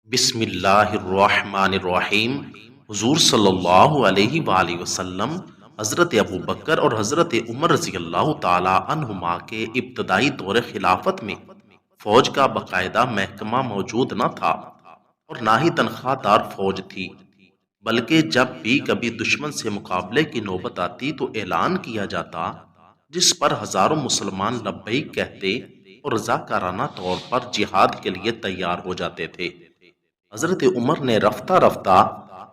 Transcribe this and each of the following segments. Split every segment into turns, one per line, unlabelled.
بسم اللہ الرحمن الرحیم۔ حضور صلی اللہ علیہ وآلہ وسلم حضرت ابو بکر اور حضرت عمر رضی اللہ تعالی عنہما کے ابتدائی دور خلافت میں فوج کا باقاعدہ محکمہ موجود نہ تھا اور نہ ہی تنخواہ دار فوج تھی، بلکہ جب بھی کبھی دشمن سے مقابلے کی نوبت آتی تو اعلان کیا جاتا، جس پر ہزاروں مسلمان لبیک کہتے اور رضاکارانہ طور پر جہاد کے لیے تیار ہو جاتے تھے۔ حضرت عمر نے رفتہ رفتہ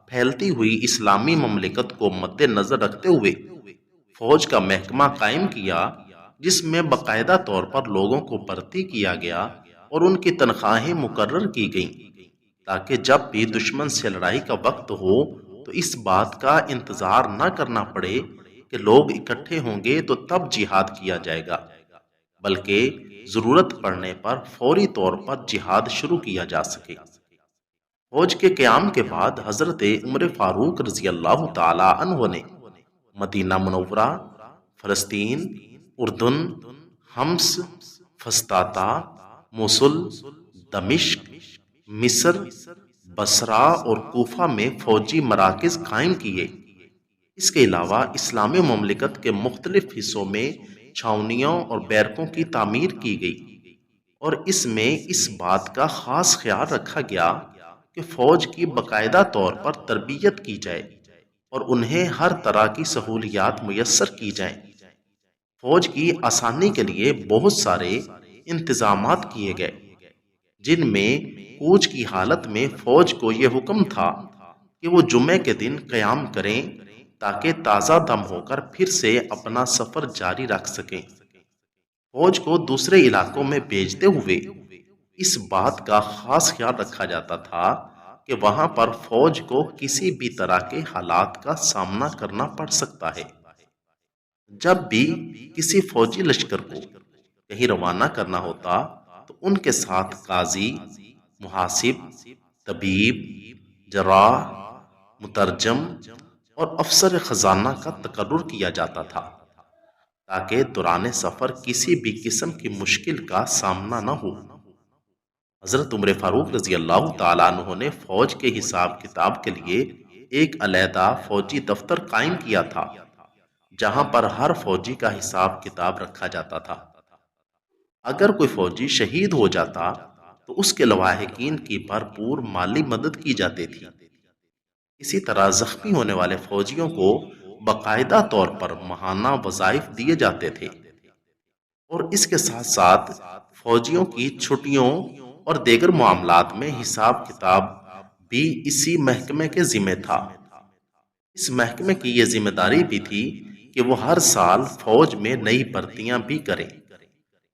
پھیلتی ہوئی اسلامی مملکت کو مد نظر رکھتے ہوئے فوج کا محکمہ قائم کیا، جس میں باقاعدہ طور پر لوگوں کو بھرتی کیا گیا اور ان کی تنخواہیں مقرر کی گئیں، تاکہ جب بھی دشمن سے لڑائی کا وقت ہو تو اس بات کا انتظار نہ کرنا پڑے کہ لوگ اکٹھے ہوں گے تو تب جہاد کیا جائے گا، بلکہ ضرورت پڑنے پر فوری طور پر جہاد شروع کیا جا سکے۔ فوج کے قیام کے بعد حضرت عمر فاروق رضی اللہ تعالی عنہ نے مدینہ منورہ، فلسطین، اردن، حمص، فسطاطا، موصل، دمشق، مصر، بصرہ اور کوفہ میں فوجی مراکز قائم کیے۔ اس کے علاوہ اسلامی مملکت کے مختلف حصوں میں چھاؤنیوں اور بیرکوں کی تعمیر کی گئی، اور اس میں اس بات کا خاص خیال رکھا گیا کہ فوج کی باقاعدہ طور پر تربیت کی جائے اور انہیں ہر طرح کی سہولیات میسر کی جائیں۔ فوج کی آسانی کے لیے بہت سارے انتظامات کیے گئے، جن میں کوچ کی حالت میں فوج کو یہ حکم تھا کہ وہ جمعے کے دن قیام کریں تاکہ تازہ دم ہو کر پھر سے اپنا سفر جاری رکھ سکیں۔ فوج کو دوسرے علاقوں میں بھیجتے ہوئے اس بات کا خاص خیال رکھا جاتا تھا کہ وہاں پر فوج کو کسی بھی طرح کے حالات کا سامنا کرنا پڑ سکتا ہے۔ جب بھی کسی فوجی لشکر کو کہیں روانہ کرنا ہوتا تو ان کے ساتھ قاضی، محاسب، طبیب، جراح، مترجم اور افسر خزانہ کا تقرر کیا جاتا تھا، تاکہ دوران سفر کسی بھی قسم کی مشکل کا سامنا نہ ہو۔ حضرت عمر فاروق رضی اللہ تعالیٰ عنہ نے فوج کے حساب کتاب کے لیے ایک علیحدہ فوجی دفتر قائم کیا تھا، جہاں پر ہر فوجی کا حساب کتاب رکھا جاتا تھا۔ اگر کوئی فوجی شہید ہو جاتا تو اس کے لواحقین کی بھرپور مالی مدد کی جاتی تھی۔ اسی طرح زخمی ہونے والے فوجیوں کو باقاعدہ طور پر ماہانہ وظائف دیے جاتے تھے، اور اس کے ساتھ ساتھ فوجیوں کی چھٹیوں اور دیگر معاملات میں حساب کتاب بھی اسی محکمے کے ذمہ تھا۔ اس محکمے کی یہ ذمہ داری بھی تھی کہ وہ ہر سال فوج میں نئی بھرتیاں بھی کریں،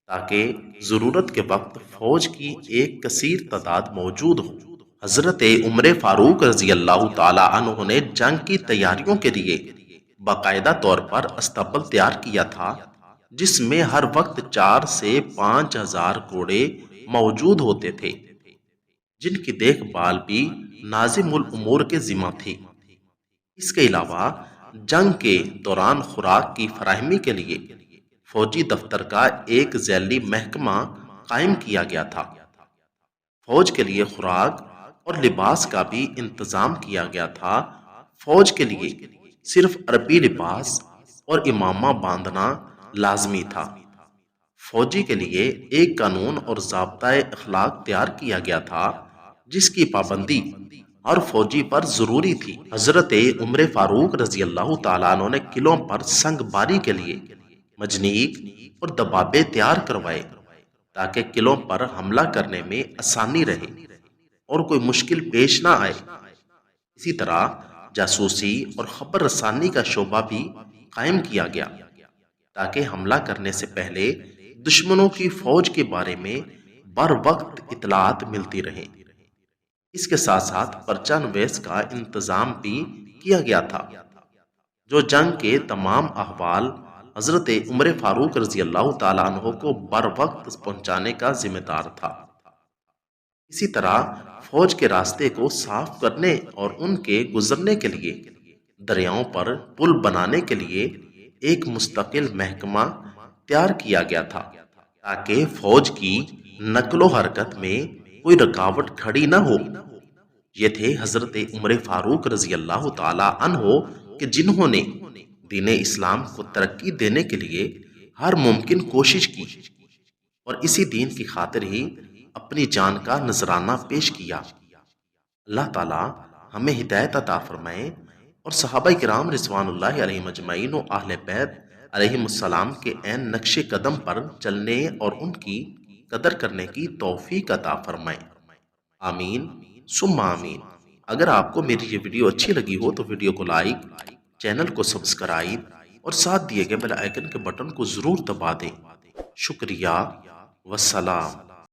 تاکہ ضرورت کے وقت فوج کی ایک کثیر تعداد موجود ہو۔ حضرت عمر فاروق رضی اللہ تعالی عنہ نے جنگ کی تیاریوں کے لیے باقاعدہ طور پر استبل تیار کیا تھا، جس میں ہر وقت 4 سے 5 ہزار گھوڑے موجود ہوتے تھے، جن کی دیکھ بھال بھی ناظم الامور کے ذمہ تھی۔ اس کے علاوہ جنگ کے دوران خوراک کی فراہمی کے لیے فوجی دفتر کا ایک ذیلی محکمہ قائم کیا گیا تھا۔ فوج کے لیے خوراک اور لباس کا بھی انتظام کیا گیا تھا۔ فوج کے لیے صرف عربی لباس اور امامہ باندھنا لازمی تھا۔ فوجی کے لیے ایک قانون اور ضابطۂ اخلاق تیار کیا گیا تھا، جس کی پابندی ہر فوجی پر ضروری تھی۔ حضرت عمر فاروق رضی اللہ تعالیٰ عنہ نے قلعوں پر سنگ باری کے لیے مجنیق اور دبابے تیار کروائے، تاکہ قلعوں پر حملہ کرنے میں آسانی رہے اور کوئی مشکل پیش نہ آئے۔ اسی طرح جاسوسی اور خبر رسانی کا شعبہ بھی قائم کیا گیا، تاکہ حملہ کرنے سے پہلے دشمنوں کی فوج کے بارے میں بر وقت اطلاعات ملتی رہیں۔ اس کے ساتھ ساتھ پرچہ نویس کا انتظام بھی کیا گیا تھا، جو جنگ کے تمام احوال حضرت عمر فاروق رضی اللہ تعالیٰ عنہ کو بر وقت پہنچانے کا ذمہ دار تھا۔ اسی طرح فوج کے راستے کو صاف کرنے اور ان کے گزرنے کے لیے دریاؤں پر پل بنانے کے لیے ایک مستقل محکمہ تیار کیا گیا تھا، تاکہ فوج کی نقل و حرکت میں کوئی رکاوٹ کھڑی نہ ہو۔ یہ تھے حضرت عمر فاروق رضی اللہ تعالی عنہ کہ جنہوں نے دین اسلام کو ترقی دینے کے لیے ہر ممکن کوشش کی اور اسی دین کی خاطر ہی اپنی جان کا نذرانہ پیش کیا۔ اللہ تعالی ہمیں ہدایت عطا فرمائے اور صحابہ کرام رضوان اللہ علیہم اجمعین و اہل بیت علیہم السلام کے عین نقش قدم پر چلنے اور ان کی قدر کرنے کی توفیق عطا فرمائے۔ آمین ثم آمین۔ اگر آپ کو میری یہ ویڈیو اچھی لگی ہو تو ویڈیو کو لائک، چینل کو سبسکرائب اور ساتھ دیے گئے بیل آئیکن کے بٹن کو ضرور دبا دیں۔ شکریہ والسلام۔